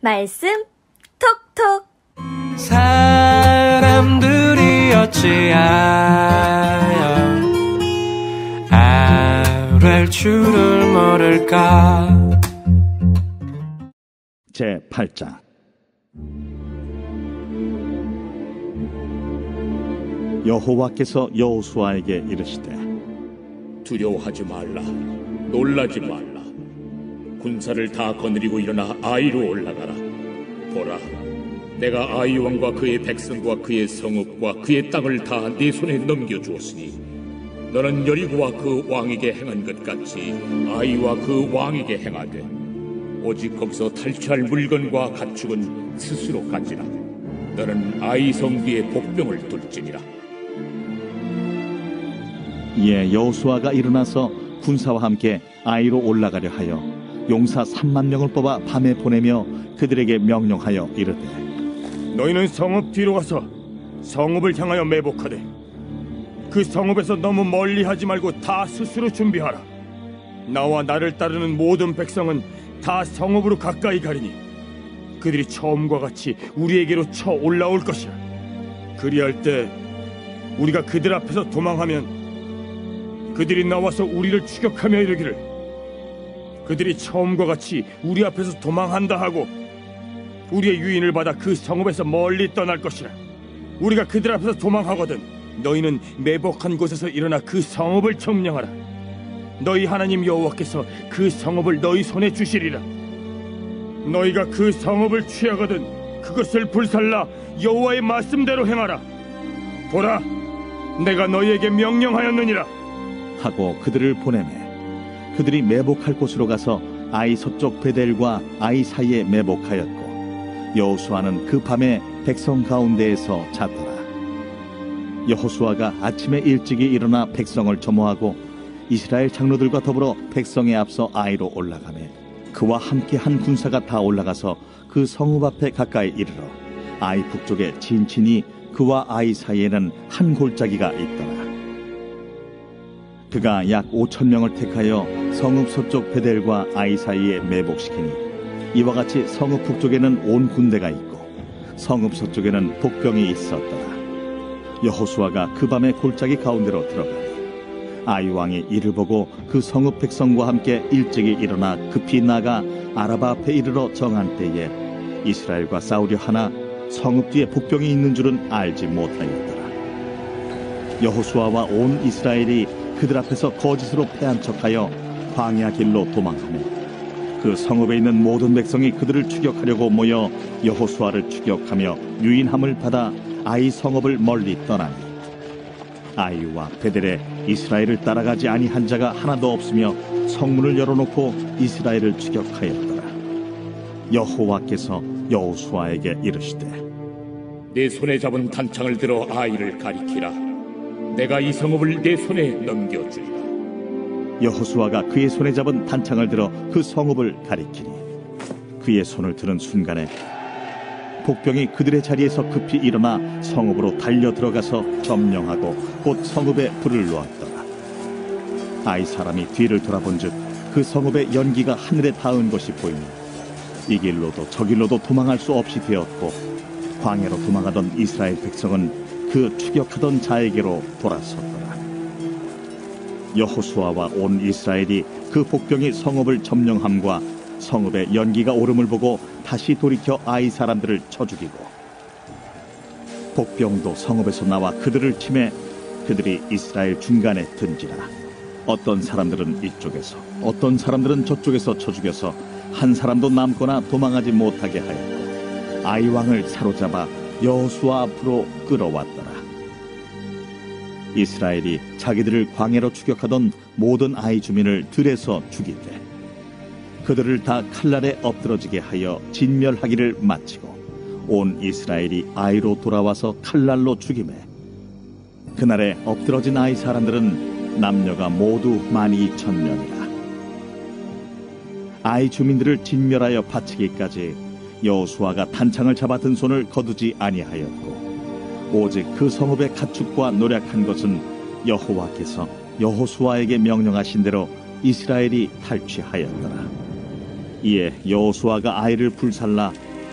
말씀 톡톡. 사람들이 어찌하여 아랠 줄을 모를까. 제8장. 여호와께서 여호수아에게 이르시되 두려워하지 말라, 놀라지 말라. 군사를 다 거느리고 일어나 아이로 올라가라. 보라, 내가 아이 왕과 그의 백성과 그의 성읍과 그의 땅을 다 네 손에 넘겨주었으니 너는 여리고와 그 왕에게 행한 것 같이 아이와 그 왕에게 행하되, 오직 거기서 탈취할 물건과 가축은 스스로 가지라. 너는 아이 성 뒤에 복병을 둘지니라. 이에 여호수아가 일어나서 군사와 함께 아이로 올라가려 하여 용사 3만 명을 뽑아 밤에 보내며 그들에게 명령하여 이르되, 너희는 성읍 뒤로 가서 성읍을 향하여 매복하되 그 성읍에서 너무 멀리 하지 말고 다 스스로 준비하라. 나와 나를 따르는 모든 백성은 다 성읍으로 가까이 가리니 그들이 처음과 같이 우리에게로 쳐 올라올 것이라. 그리할 때 우리가 그들 앞에서 도망하면 그들이 나와서 우리를 추격하며 이르기를, 그들이 처음과 같이 우리 앞에서 도망한다 하고 우리의 유인을 받아 그 성읍에서 멀리 떠날 것이라. 우리가 그들 앞에서 도망하거든 너희는 매복한 곳에서 일어나 그 성읍을 점령하라. 너희 하나님 여호와께서 그 성읍을 너희 손에 주시리라. 너희가 그 성읍을 취하거든 그것을 불살라 여호와의 말씀대로 행하라. 보라, 내가 너희에게 명령하였느니라 하고 그들을 보내매 그들이 매복할 곳으로 가서 아이 서쪽 베델과 아이 사이에 매복하였고, 여호수아는 그 밤에 백성 가운데에서 잤더라. 여호수아가 아침에 일찍이 일어나 백성을 점호하고 이스라엘 장로들과 더불어 백성에 앞서 아이로 올라가매 그와 함께 한 군사가 다 올라가서 그 성읍 앞에 가까이 이르러 아이 북쪽에 진친이 그와 아이 사이에는 한 골짜기가 있더라. 그가 약 5,000명을 택하여 성읍 서쪽 베델과 아이 사이에 매복시키니 이와 같이 성읍 북쪽에는 온 군대가 있고 성읍 서쪽에는 복병이 있었더라. 여호수아가 그 밤에 골짜기 가운데로 들어가니 아이 왕이 이를 보고 그 성읍 백성과 함께 일찍이 일어나 급히 나가 아라바 앞에 이르러 정한 때에 이스라엘과 싸우려 하나 성읍 뒤에 복병이 있는 줄은 알지 못하였더라. 여호수아와 온 이스라엘이 그들 앞에서 거짓으로 패한 척하여 광야 길로 도망하며 그 성읍에 있는 모든 백성이 그들을 추격하려고 모여 여호수아를 추격하며 유인함을 받아 아이 성읍을 멀리 떠나니 아이와 베델에 이스라엘을 따라가지 아니한 자가 하나도 없으며 성문을 열어놓고 이스라엘을 추격하였더라. 여호와께서 여호수아에게 이르시되, 내 손에 잡은 단창을 들어 아이를 가리키라. 내가 이 성읍을 내 손에 넘겨주리라. 여호수아가 그의 손에 잡은 단창을 들어 그 성읍을 가리키니 그의 손을 드는 순간에 복병이 그들의 자리에서 급히 일어나 성읍으로 달려 들어가서 점령하고 곧 성읍에 불을 놓았더라. 아이 사람이 뒤를 돌아본즉 그 성읍의 연기가 하늘에 닿은 것이 보이니 이 길로도 저 길로도 도망할 수 없이 되었고, 광야로 도망하던 이스라엘 백성은 그 추격하던 자에게로 돌아섰더라. 여호수아와 온 이스라엘이 그 복병이 성읍을 점령함과 성읍의 연기가 오름을 보고 다시 돌이켜 아이 사람들을 쳐 죽이고, 복병도 성읍에서 나와 그들을 치매 그들이 이스라엘 중간에 든지라. 어떤 사람들은 이쪽에서 어떤 사람들은 저쪽에서 쳐 죽여서 한 사람도 남거나 도망하지 못하게 하였고 아이 왕을 사로잡아 여호수아 앞으로 끌어왔더라. 이스라엘이 자기들을 광야로 추격하던 모든 아이 주민을 들에서 죽이되 그들을 다 칼날에 엎드러지게 하여 진멸하기를 마치고 온 이스라엘이 아이로 돌아와서 칼날로 죽이매 그날에 엎드러진 아이 사람들은 남녀가 모두 12,000명이라. 아이 주민들을 진멸하여 바치기까지 여호수아가 단창을 잡아 든 손을 거두지 아니하였고 오직 그 성읍의 가축과 노략한 것은 여호와께서 여호수아에게 명령하신 대로 이스라엘이 탈취하였더라. 이에 여호수아가 아이를 불살라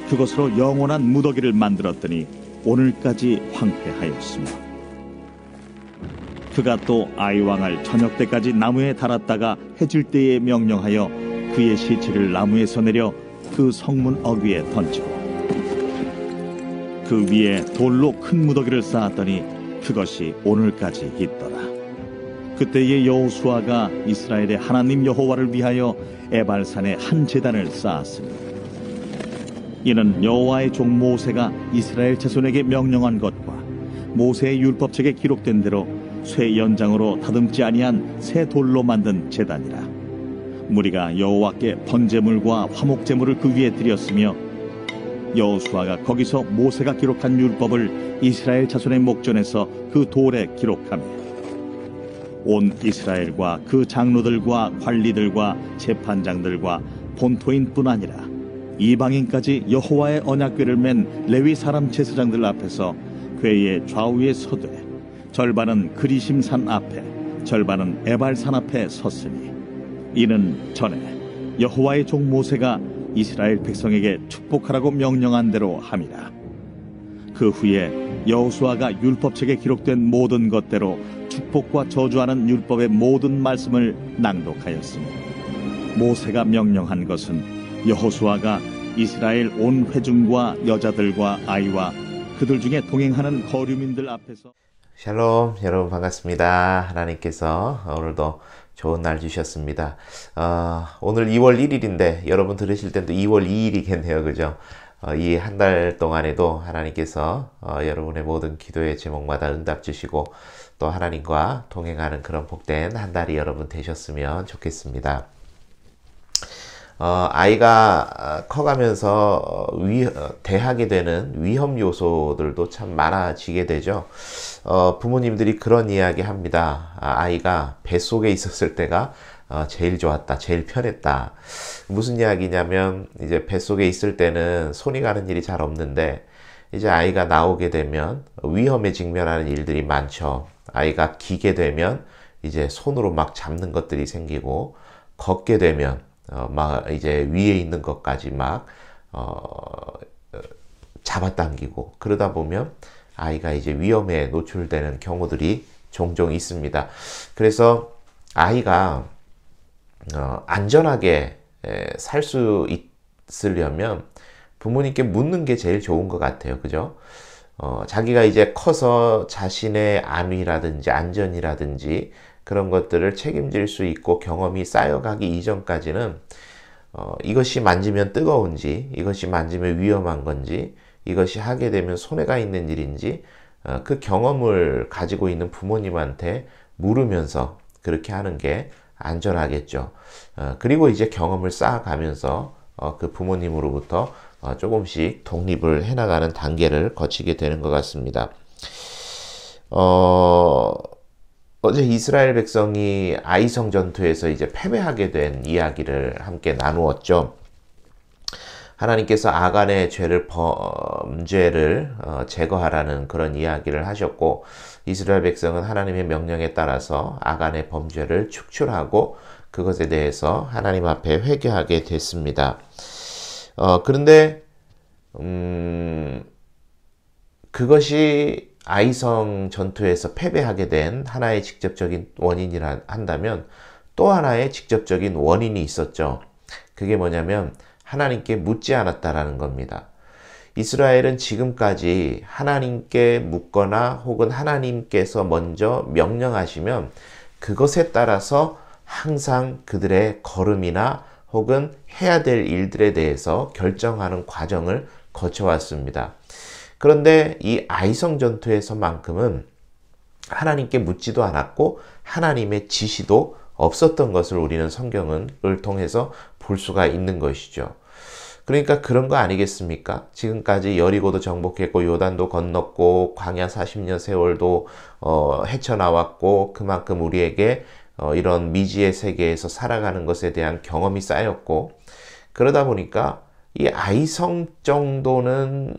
그것으로 영원한 무더기를 만들었더니 오늘까지 황폐하였으며 그가 또 아이 왕을 저녁 때까지 나무에 달았다가 해질 때에 명령하여 그의 시체를 나무에서 내려 그 성문 어귀에 던지고 그 위에 돌로 큰 무더기를 쌓았더니 그것이 오늘까지 있더라. 그때에 여호수아가 이스라엘의 하나님 여호와를 위하여 에발산에 한 제단을 쌓았으니 이는 여호와의 종 모세가 이스라엘 자손에게 명령한 것과 모세의 율법책에 기록된 대로 쇠 연장으로 다듬지 아니한 새 돌로 만든 제단이라. 무리가 여호와께 번제물과 화목제물을 그 위에 드렸으며 여호수아가 거기서 모세가 기록한 율법을 이스라엘 자손의 목전에서 그 돌에 기록하며 온 이스라엘과 그 장로들과 관리들과 재판장들과 본토인뿐 아니라 이방인까지 여호와의 언약궤를 맨 레위 사람 제사장들 앞에서 궤의 좌우에 서되 절반은 그리심산 앞에 절반은 에발산 앞에 섰으니 이는 전에 여호와의 종 모세가 이스라엘 백성에게 축복하라고 명령한 대로 함이라. 그 후에 여호수아가 율법책에 기록된 모든 것대로 축복과 저주하는 율법의 모든 말씀을 낭독하였으니 모세가 명령한 것은 여호수아가 이스라엘 온 회중과 여자들과 아이와 그들 중에 동행하는 거류민들 앞에서 샬롬, 여러분 반갑습니다. 하나님께서 오늘도 좋은 날 주셨습니다. 오늘 2월 1일인데 여러분 들으실 때도 2월 2일이겠네요. 그죠? 이 한 달 동안에도 하나님께서 여러분의 모든 기도의 제목마다 응답 주시고 또 하나님과 동행하는 그런 복된 한 달이 여러분 되셨으면 좋겠습니다. 아이가 커가면서 대하게 되는 위험 요소들도 참 많아지게 되죠. 부모님들이 그런 이야기 합니다. 아이가 뱃속에 있었을 때가 제일 좋았다, 제일 편했다. 무슨 이야기냐면 이제 뱃속에 있을 때는 손이 가는 일이 잘 없는데 이제 아이가 나오게 되면 위험에 직면하는 일들이 많죠. 아이가 기게 되면 이제 손으로 막 잡는 것들이 생기고 걷게 되면 막 이제 위에 있는 것까지 막 잡아당기고 그러다 보면 아이가 이제 위험에 노출되는 경우들이 종종 있습니다. 그래서 아이가 안전하게 살 수 있으려면 부모님께 묻는 게 제일 좋은 것 같아요. 그죠? 자기가 이제 커서 자신의 안위라든지 안전이라든지 그런 것들을 책임질 수 있고 경험이 쌓여가기 이전까지는 이것이 만지면 뜨거운지 이것이 만지면 위험한 건지 이것이 하게 되면 손해가 있는 일인지 그 경험을 가지고 있는 부모님한테 물으면서 그렇게 하는 게 안전하겠죠. 그리고 이제 경험을 쌓아가면서 그 부모님으로부터 조금씩 독립을 해나가는 단계를 거치게 되는 것 같습니다. 어제 이스라엘 백성이 아이성 전투에서 이제 패배하게 된 이야기를 함께 나누었죠. 하나님께서 아간의 범죄를 제거하라는 그런 이야기를 하셨고 이스라엘 백성은 하나님의 명령에 따라서 아간의 범죄를 축출하고 그것에 대해서 하나님 앞에 회개하게 됐습니다. 그런데 그것이 아이성 전투에서 패배하게 된 하나의 직접적인 원인이라 한다면 또 하나의 직접적인 원인이 있었죠. 그게 뭐냐면 하나님께 묻지 않았다라는 겁니다. 이스라엘은 지금까지 하나님께 묻거나 혹은 하나님께서 먼저 명령하시면 그것에 따라서 항상 그들의 걸음이나 혹은 해야 될 일들에 대해서 결정하는 과정을 거쳐왔습니다. 그런데 이 아이성 전투에서만큼은 하나님께 묻지도 않았고 하나님의 지시도 없었던 것을 우리는 성경을 통해서 볼 수가 있는 것이죠. 그러니까 그런 거 아니겠습니까? 지금까지 여리고도 정복했고 요단도 건넜고 광야 40년 세월도 헤쳐나왔고 그만큼 우리에게 이런 미지의 세계에서 살아가는 것에 대한 경험이 쌓였고 그러다 보니까 이 아이성 정도는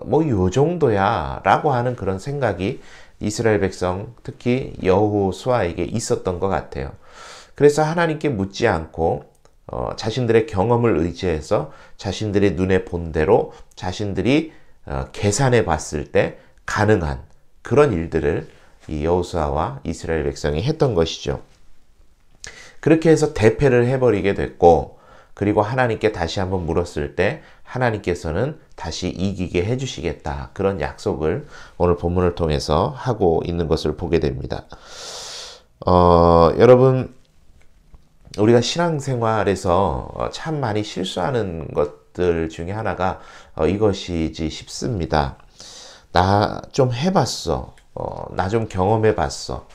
뭐 요 정도야 라고 하는 그런 생각이 이스라엘 백성 특히 여호수아에게 있었던 것 같아요. 그래서 하나님께 묻지 않고 자신들의 경험을 의지해서 자신들의 눈에 본 대로 자신들이 계산해 봤을 때 가능한 그런 일들을 이 여호수아와 이스라엘 백성이 했던 것이죠. 그렇게 해서 대패를 해버리게 됐고, 그리고 하나님께 다시 한번 물었을 때 하나님께서는 다시 이기게 해주시겠다, 그런 약속을 오늘 본문을 통해서 하고 있는 것을 보게 됩니다. 여러분, 우리가 신앙생활에서 참 많이 실수하는 것들 중에 하나가 이것이지 싶습니다. 나 좀 해봤어. 나 좀 경험해봤어.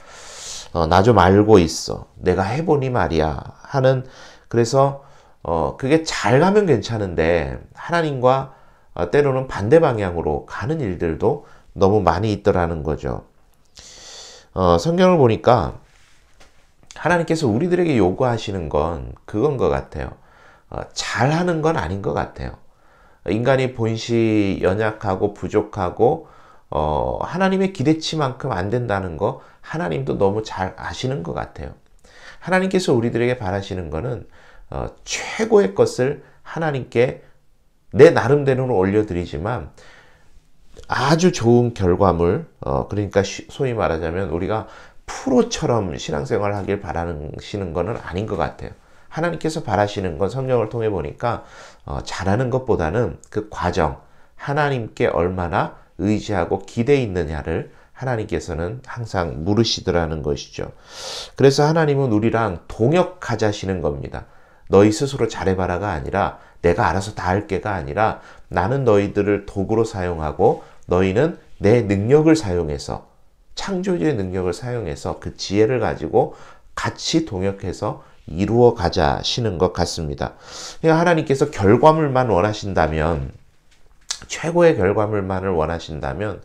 나 좀 알고 있어. 내가 해보니 말이야. 하는, 그래서 그게 잘 가면 괜찮은데 하나님과 때로는 반대 방향으로 가는 일들도 너무 많이 있더라는 거죠. 성경을 보니까 하나님께서 우리들에게 요구하시는 건 그건 것 같아요. 잘하는 건 아닌 것 같아요. 인간이 본시 연약하고 부족하고 하나님의 기대치만큼 안 된다는 거 하나님도 너무 잘 아시는 것 같아요. 하나님께서 우리들에게 바라시는 거는 최고의 것을 하나님께 내 나름대로는 올려드리지만 아주 좋은 결과물, 그러니까 소위 말하자면 우리가 프로처럼 신앙생활을 하길 바라시는 것은 아닌 것 같아요. 하나님께서 바라시는 건 성경을 통해 보니까 잘하는 것보다는 그 과정, 하나님께 얼마나 의지하고 기대 있느냐를 하나님께서는 항상 물으시더라는 것이죠. 그래서 하나님은 우리랑 동역하자시는 겁니다. 너희 스스로 잘해봐라가 아니라, 내가 알아서 다 할게가 아니라, 나는 너희들을 도구로 사용하고 너희는 내 능력을 사용해서, 창조주의 능력을 사용해서 그 지혜를 가지고 같이 동역해서 이루어 가자시는 것 같습니다. 그러니까 하나님께서 결과물만 원하신다면, 최고의 결과물만을 원하신다면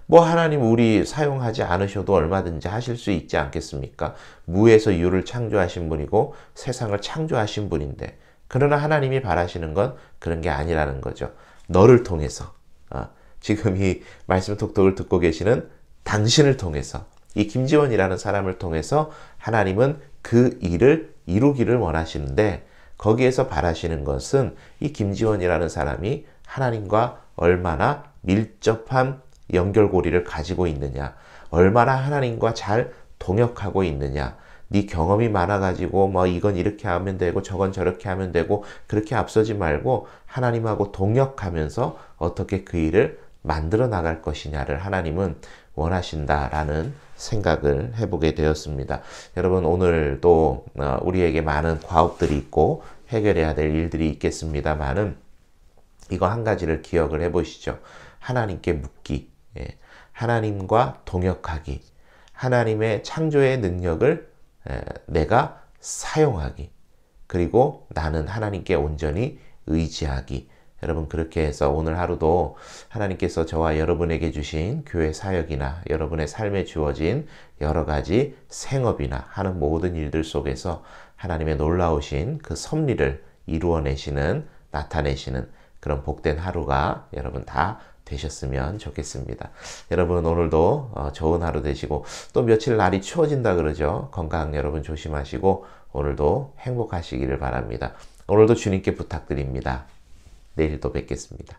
뭐 하나님 우리 사용하지 않으셔도 얼마든지 하실 수 있지 않겠습니까? 무에서 유를 창조하신 분이고 세상을 창조하신 분인데, 그러나 하나님이 바라시는 건 그런 게 아니라는 거죠. 너를 통해서, 지금 이 말씀 톡톡을 듣고 계시는 당신을 통해서, 이 김지원이라는 사람을 통해서 하나님은 그 일을 이루기를 원하시는데, 거기에서 바라시는 것은 이 김지원이라는 사람이 하나님과 얼마나 밀접한 연결고리를 가지고 있느냐, 얼마나 하나님과 잘 동역하고 있느냐. 네 경험이 많아가지고 뭐 이건 이렇게 하면 되고 저건 저렇게 하면 되고 그렇게 앞서지 말고 하나님하고 동역하면서 어떻게 그 일을 만들어 나갈 것이냐를 하나님은 원하신다라는 생각을 해보게 되었습니다. 여러분, 오늘도 우리에게 많은 과업들이 있고 해결해야 될 일들이 있겠습니다만은 이거 한 가지를 기억을 해보시죠. 하나님께 묻기, 하나님과 동역하기, 하나님의 창조의 능력을 내가 사용하기, 그리고 나는 하나님께 온전히 의지하기. 여러분, 그렇게 해서 오늘 하루도 하나님께서 저와 여러분에게 주신 교회 사역이나 여러분의 삶에 주어진 여러 가지 생업이나 하는 모든 일들 속에서 하나님의 놀라우신 그 섭리를 이루어내시는, 나타내시는 그런 복된 하루가 여러분 다 되셨으면 좋겠습니다. 여러분, 오늘도 좋은 하루 되시고, 또 며칠 날이 추워진다 그러죠. 건강 여러분 조심하시고 오늘도 행복하시기를 바랍니다. 오늘도 주님께 부탁드립니다. 내일 또 뵙겠습니다.